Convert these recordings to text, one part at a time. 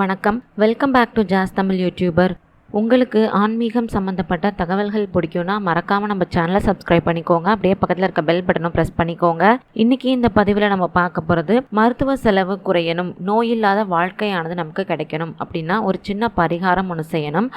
வணக்கம், welcome back to Jas Tamil YouTuber. உங்களுக்கு ஆன்மீகம் சம்மந்தப்பட்ட தகவல்கள் பிடிக்கும்னா மறக்காமல் நம்ம சேனலை சப்ஸ்கிரைப் பண்ணிக்கோங்க. அப்படியே பக்கத்தில் இருக்க பெல் பட்டனும் ப்ரெஸ் பண்ணிக்கோங்க. இன்றைக்கி இந்த பதிவில் நம்ம பார்க்க போகிறது மருத்துவ செலவு குறையணும், நோயில்லாத வாழ்க்கையானது நமக்கு கிடைக்கணும் அப்படின்னா ஒரு சின்ன பரிகாரம் ஒன்று செய்யணும்.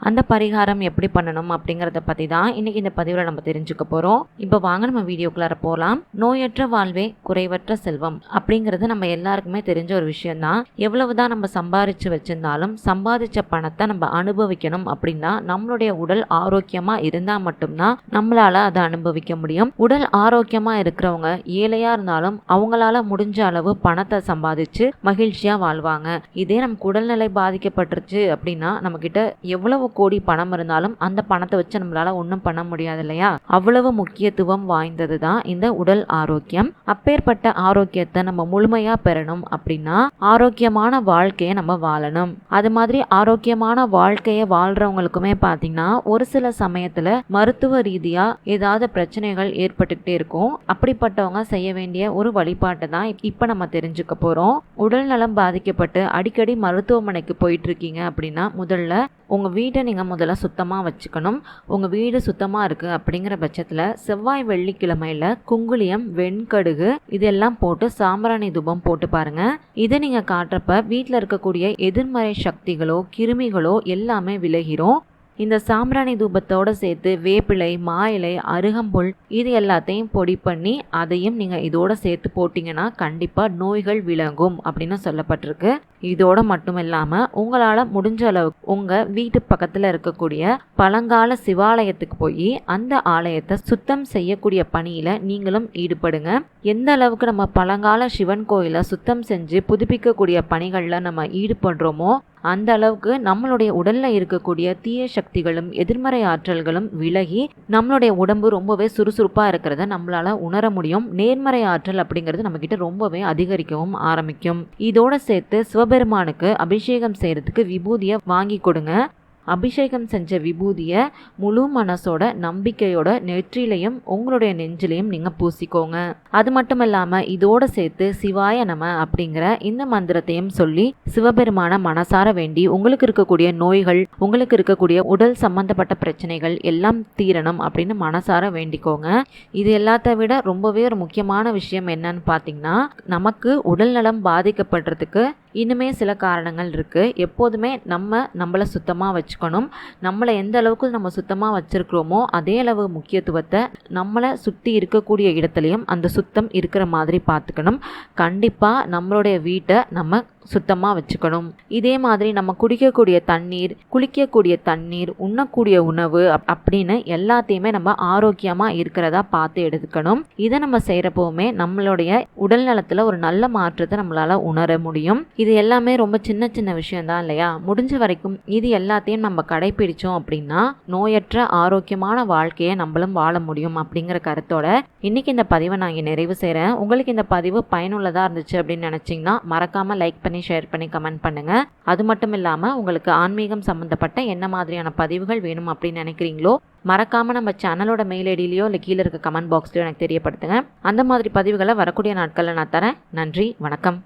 அந்த பரிகாரம் எப்படி பண்ணணும் அப்படிங்கிறத பற்றி தான் இன்றைக்கி இந்த பதிவில் நம்ம தெரிஞ்சுக்க போகிறோம். இப்போ வாங்க நம்ம வீடியோக்குள்ளார போகலாம். நோயற்ற வாழ்வே குறைவற்ற செல்வம் அப்படிங்கிறது நம்ம எல்லாருக்குமே தெரிஞ்ச ஒரு விஷயம்தான். எவ்வளவுதான் நம்ம சம்பாதிச்சு வச்சிருந்தாலும் சம்பாதிச்ச பணத்தை நம்ம அனுபவிக்கணும் அப்படின்னா நம்மளுடைய உடல் ஆரோக்கியமா இருந்தா மட்டும்தான் நம்மளால அதை அனுபவிக்க முடியும். உடல் ஆரோக்கியமா இருக்கிறவங்க ஏழையா இருந்தாலும் அவங்களால முடிஞ்ச அளவு பணத்தை சம்பாதிச்சு மகிழ்ச்சியா வாழ்வாங்க. இதே நமக்கு உடல்நிலை பாதிக்கப்பட்டுருச்சு அப்படின்னா நம்ம கிட்ட எவ்வளவு கோடி பணம் இருந்தாலும் அந்த பணத்தை வச்சு நம்மளால ஒன்றும் பண்ண முடியாது இல்லையா? அவ்வளவு முக்கியத்துவம் வாய்ந்தது தான் இந்த உடல் ஆரோக்கியம். அப்பேற்பட்ட ஆரோக்கியத்தை நம்ம முழுமையா பெறணும் அப்படின்னா ஆரோக்கியமான வாழ்க்கையை நம்ம வாழணும். அது மாதிரி ஆரோக்கியமான வாழ்க்கையை வாழ்றவங்களுக்குமே பாத்தீங்கன்னா ஒரு சில சமயத்துல மருத்துவ ரீதியா ஏதாவது பிரச்சனைகள் ஏற்பட்டுக்கிட்டே இருக்கும். அப்படிப்பட்டவங்க செய்ய வேண்டிய ஒரு வழிபாட்டை தான் இப்ப நம்ம தெரிஞ்சுக்க போறோம். உடல் நலம் பாதிக்கப்பட்டு அடிக்கடி மருத்துவமனைக்கு போயிட்டு இருக்கீங்க அப்படின்னா முதல்ல உங்க வீட்டை நீங்க முதல்ல சுத்தமா வச்சுக்கணும். உங்க வீடு சுத்தமா இருக்கு அப்படிங்கிற பட்சத்துல செவ்வாய் வெள்ளிக்கிழமையில குங்குளியம், வெண்கடுகு இதெல்லாம் போட்டு சாம்பிராணி தூபம் போட்டு பாருங்க. இதை நீங்க காட்டுறப்ப வீட்டுல இருக்கக்கூடிய எதிர்மறை சக்திகளோ கிருமிகளோ எல்லாமே விலகிரும். இந்த சாம்பிராணி தூபத்தோட சேர்த்து வேப்பிலை, மா இலை, அருகம்புல் இது எல்லாத்தையும் பொடி பண்ணி அதையும் நீங்க இதோட சேர்த்து போட்டீங்கன்னா கண்டிப்பா நோய்கள் விலகும் அப்படின்னு சொல்லப்பட்டிருக்கு. இதோட மட்டும் இல்லாம உங்களால முடிஞ்ச அளவுக்கு உங்க வீட்டு பக்கத்துல இருக்கக்கூடிய பழங்கால சிவாலயத்துக்கு போய் அந்த ஆலயத்தை சுத்தம் செய்யக்கூடிய பணியில நீங்களும் ஈடுபடுங்க. எந்த அளவுக்கு நம்ம பழங்கால சிவன் கோயிலை சுத்தம் செஞ்சு புதுப்பிக்கக்கூடிய பணிகள்ல நம்ம ஈடுபடுறோமோ அந்த அளவுக்கு நம்மளுடைய உடல்ல இருக்கக்கூடிய தீய சக்திகளும் எதிர்மறை ஆற்றல்களும் விலகி நம்மளுடைய உடம்பு ரொம்பவே சுறுசுறுப்பா இருக்கிறத நம்மளால உணர முடியும். நேர்மறை ஆற்றல் அப்படிங்கிறது நம்ம கிட்ட ரொம்பவே அதிகரிக்கவும் ஆரம்பிக்கும். இதோட சேர்த்து சிவபெருமானுக்கு அபிஷேகம் செய்யறதுக்கு விபூதியை வாங்கி கொடுங்க. அபிஷேகம் செஞ்ச விபூதியை முழு மனசோட நம்பிக்கையோட நெற்றிலையும் உங்களுடைய நெஞ்சிலையும் நீங்க பூசிக்கோங்க. அது மட்டும் இல்லாம இதோட சேர்த்து சிவாய நம அப்படிங்கிற இந்த மந்திரத்தையும் சொல்லி சிவபெருமான மனசார வேண்டி உங்களுக்கு இருக்கக்கூடிய நோய்கள், உங்களுக்கு இருக்கக்கூடிய உடல் சம்பந்தப்பட்ட பிரச்சனைகள் எல்லாம் தீரணும் அப்படின்னு மனசார வேண்டிக்கோங்க. இது எல்லாத்த விட ரொம்பவே ஒரு முக்கியமான விஷயம் என்னன்னு பாத்தீங்கன்னா நமக்கு உடல் நலம் பாதிக்கப்படுறதுக்கு இன்னுமே சில காரணங்கள் இருக்கு. எப்போதுமே நம்மளை சுத்தமா வச்சுக்கணும். நம்மளை எந்த அளவுக்கு நம்ம சுத்தமா வச்சிருக்கிறோமோ அதே அளவு முக்கியத்துவத்தை நம்மளை சுற்றி இருக்கக்கூடிய இடத்துலையும் அந்த சுத்தம் இருக்கிற மாதிரி பார்த்துக்கணும். கண்டிப்பா நம்மளுடைய வீட்டை நம்ம சுத்தமா வச்சுக்கணும். இதே மாதிரி நம்ம குடிக்கக்கூடிய தண்ணீர், குளிக்கக்கூடிய தண்ணீர், உண்ணக்கூடிய உணவு அப்படின்னு எல்லாத்தையுமே நம்ம ஆரோக்கியமா இருக்கிறதா பார்த்து எடுத்துக்கணும். இதை நம்ம செய்யறப்பவுமே நம்மளுடைய உடல் நலத்துல ஒரு நல்ல மாற்றத்தை நம்மளால உணர முடியும். இது எல்லாமே ரொம்ப சின்ன சின்ன விஷயம் தான் இல்லையா? முடிஞ்ச வரைக்கும் இது எல்லாத்தையும் நம்ம கடைபிடிச்சோம் அப்படின்னா நோயற்ற ஆரோக்கியமான வாழ்க்கையை நம்மளும் வாழ முடியும் அப்படிங்கிற கருத்தோட இன்னைக்கு இந்த பதிவை நான் இங்கே நிறைவு செய்கிறேன். உங்களுக்கு இந்த பதிவு பயனுள்ளதா இருந்துச்சு அப்படின்னு நினைச்சீங்கன்னா மறக்காம லைக் பண்ணி, ஷேர் பண்ணி, கமெண்ட் பண்ணுங்க. அது மட்டும் இல்லாம உங்களுக்கு ஆன்மீகம் சம்பந்தப்பட்ட என்ன மாதிரியான பதிவுகள் வேணும் அப்படின்னு நினைக்கிறீங்களோ மறக்காம நம்ம சேனலோட மெயில் ஐடியிலையோ இல்லை கீழே இருக்க கமெண்ட் பாக்ஸ்லயோ எனக்கு தெரியப்படுத்துங்க. அந்த மாதிரி பதிவுகளை வரக்கூடிய நாட்களில் நான் தரேன். நன்றி, வணக்கம்.